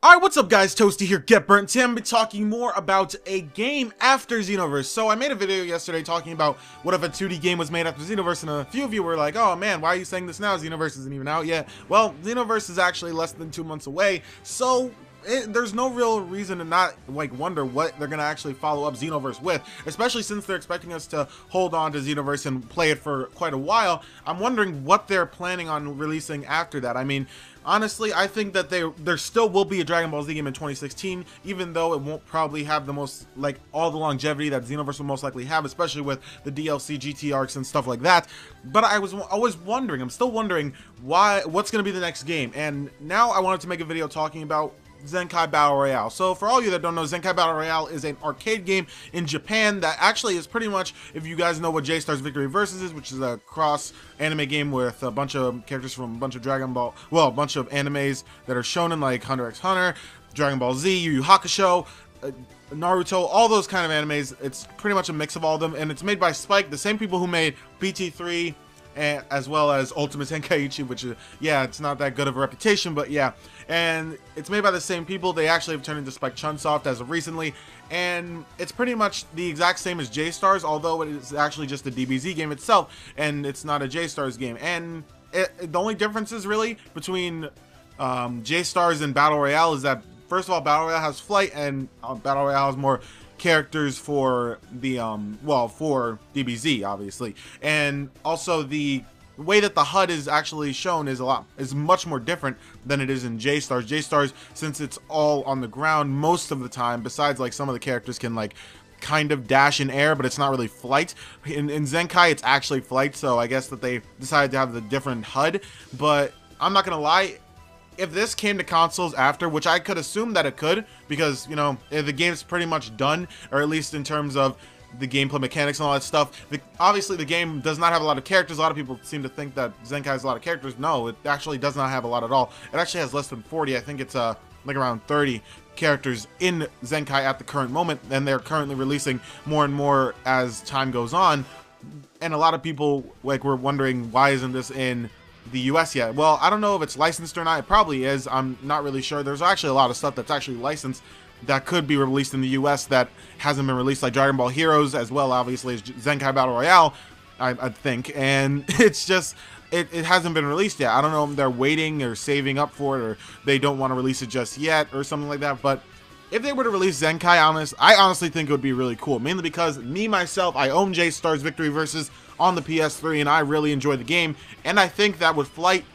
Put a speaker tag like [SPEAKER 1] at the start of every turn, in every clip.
[SPEAKER 1] Alright, what's up guys, Toasty here, Get Burnt. Today I'm going to be talking more about a game after Xenoverse. So I made a video yesterday talking about what if a 2D game was made after Xenoverse, and a few of you were like, oh man, why are you saying this now? Xenoverse isn't even out yet. Well, Xenoverse is actually less than 2 months away, so there's no real reason to not wonder what they're gonna actually follow up Xenoverse with, especially since they're expecting us to hold on to Xenoverse and play it for quite a while. I'm wondering what they're planning on releasing after that. I mean, honestly, I think that there still will be a Dragon Ball Z game in 2016, even though it won't probably have the most, all the longevity that Xenoverse will most likely have, especially with the DLC, GT arcs, and stuff like that. But I was always wondering, I'm still wondering, what's going to be the next game? And now I wanted to make a video talking about Zenkai Battle Royale. So for all you that don't know, Zenkai Battle Royale is an arcade game in Japan that actually is pretty much, if you guys know what J-Star's Victory Versus is, which is a cross anime game with a bunch of characters from a bunch of Dragon Ball, well, a bunch of animes that are shonen, like Hunter x Hunter, Dragon Ball Z, Yu Yu Hakusho, Naruto, all those kind of animes. It's pretty much a mix of all of them, and it's made by Spike, the same people who made BT3 as well as Ultimate Tenkaichi, which is, yeah, it's not that good of a reputation, but yeah. And it's made by the same people. They actually have turned into Spike Chunsoft as of recently, and it's pretty much the exact same as J-Stars, although it is actually just a DBZ game itself, and it's not a J-Stars game. And the only differences really between J-Stars and Battle Royale is that, first of all, Battle Royale has flight, and Battle Royale has more characters for the for DBZ, obviously, and also the way that the HUD is actually shown is much more different than it is in J-Stars. J-Stars, since it's all on the ground most of the time, besides some of the characters can kind of dash in air, but it's not really flight. In Zenkai, it's actually flight, so I guess that they decided to have the different HUD. But I'm not gonna lie, if this came to consoles after, which I could assume that it could, because, you know, the game's pretty much done, or at least in terms of the gameplay mechanics and all that stuff. Obviously, the game does not have a lot of characters. A lot of people seem to think that Zenkai has a lot of characters. No, it actually does not have a lot at all. It actually has less than 40. I think it's around 30 characters in Zenkai at the current moment, and they're currently releasing more and more as time goes on. And a lot of people were wondering, why isn't this in the US yet? Well, I don't know if it's licensed or not. It probably is. I'm not really sure. There's actually a lot of stuff that's actually licensed that could be released in the US that hasn't been released, like Dragon Ball Heroes, as well, obviously, as Zenkai Battle Royale, I think. And it's just, it hasn't been released yet. I don't know if they're waiting or saving up for it, or they don't want to release it just yet, or something like that. But if they were to release Zenkai, I honestly think it would be really cool. Mainly because myself, I own J-Star's Victory Versus on the PS3, and I really enjoy the game. And I think that with flight,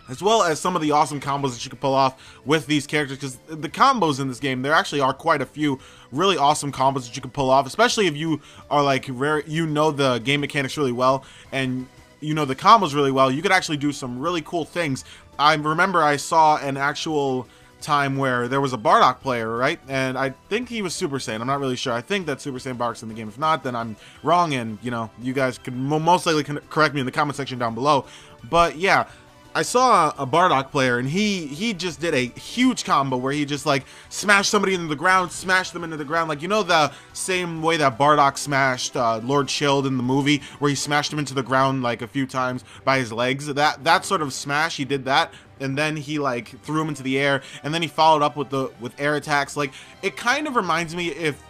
[SPEAKER 1] as well as some of the awesome combos that you can pull off with these characters, because the combos in this game, there actually are quite a few really awesome combos that you can pull off, especially if you are you know the game mechanics really well, and you know the combos really well. You could actually do some really cool things. I remember I saw an actual time where there was a Bardock player, right? And I think he was Super Saiyan. I'm not really sure. I think that Super Saiyan Bardock's in the game. If not, then I'm wrong, and, you know, you guys could most likely correct me in the comment section down below. But yeah, I saw a Bardock player, and he just did a huge combo where he just smashed somebody into the ground, smashed them into the ground, you know, the same way that Bardock smashed Lord Shield in the movie, where he smashed him into the ground a few times by his legs. That sort of smash, he did that, and then he threw him into the air, and then he followed up with air attacks. It kind of reminds me if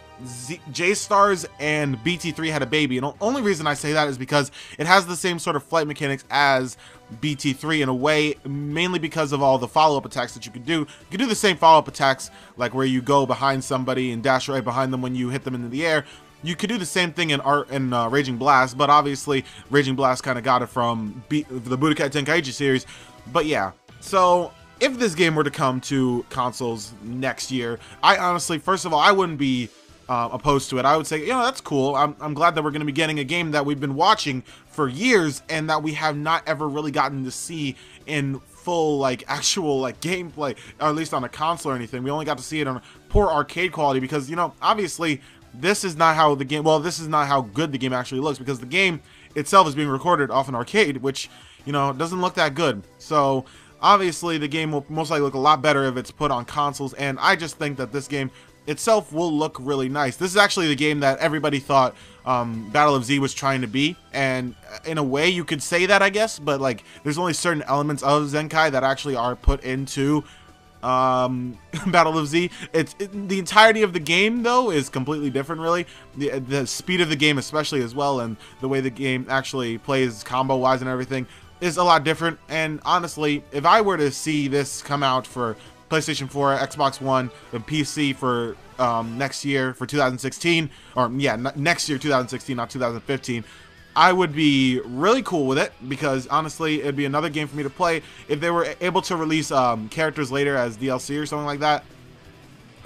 [SPEAKER 1] J-Stars and BT3 had a baby, and the only reason I say that is because it has the same sort of flight mechanics as BT3 in a way, mainly because of all the follow-up attacks that you can do. You can do the same follow-up attacks, where you go behind somebody and dash right behind them when you hit them into the air. You could do the same thing in Raging Blast, but obviously Raging Blast kind of got it from the Budokai Tenkaichi series. But yeah, so if this game were to come to consoles next year, I honestly, first of all, I wouldn't be opposed to it. I would say, you know, that's cool. I'm glad that we're going to be getting a game that we've been watching for years and that we have not ever really gotten to see in full actual gameplay, or at least on a console or anything. We only got to see it on poor arcade quality because, you know, obviously this is not how the game, well, this is not how good the game actually looks, because the game itself is being recorded off an arcade, which, you know, doesn't look that good. So obviously the game will most likely look a lot better if it's put on consoles, and I just think that this game itself will look really nice. This is actually the game that everybody thought Battle of Z was trying to be, and in a way you could say that, I guess, but there's only certain elements of Zenkai that actually are put into Battle of Z. The entirety of the game though is completely different, really. The speed of the game especially as well, and the way the game actually plays combo wise and everything is a lot different. And honestly, if I were to see this come out for PlayStation 4, Xbox One, and PC for next year, for 2016, or yeah, next year 2016, not 2015, I would be really cool with it, because honestly, it'd be another game for me to play. If they were able to release characters later as DLC or something like that,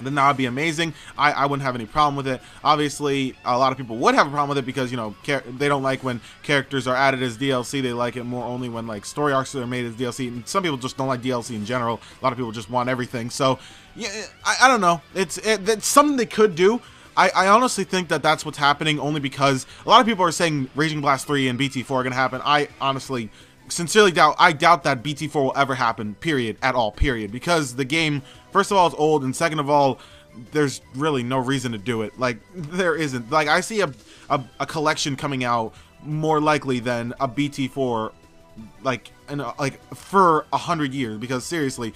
[SPEAKER 1] then that would be amazing. I wouldn't have any problem with it. Obviously, a lot of people would have a problem with it because, you know, they don't like when characters are added as DLC. They like it more only when, like, story arcs are made as DLC. And some people just don't like DLC in general. A lot of people just want everything. So, yeah, I don't know. It's something they could do. I honestly think that that's what's happening, only because a lot of people are saying Raging Blast 3 and BT4 are going to happen. I honestly, sincerely doubt that BT4 will ever happen, period, at all, period. Because the game, first of all, is old, and second of all, there's really no reason to do it. Like, there isn't. Like, I see a collection coming out more likely than a BT4, like for 100 years, because seriously,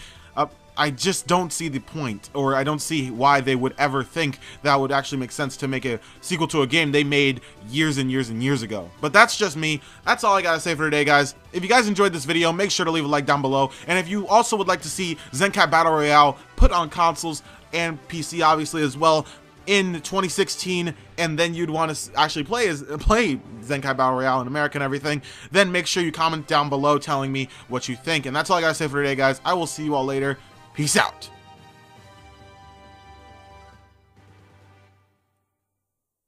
[SPEAKER 1] I just don't see the point, or I don't see why they would ever think that would actually make sense to make a sequel to a game they made years and years and years ago. But that's just me. That's all I gotta say for today, guys. If you guys enjoyed this video, make sure to leave a like down below. And if you also would like to see Zenkai Battle Royale put on consoles and PC, obviously, as well, in 2016, and then you'd want to actually play Zenkai Battle Royale in America and everything, then make sure you comment down below telling me what you think. And that's all I gotta say for today, guys. I will see you all later. Peace out.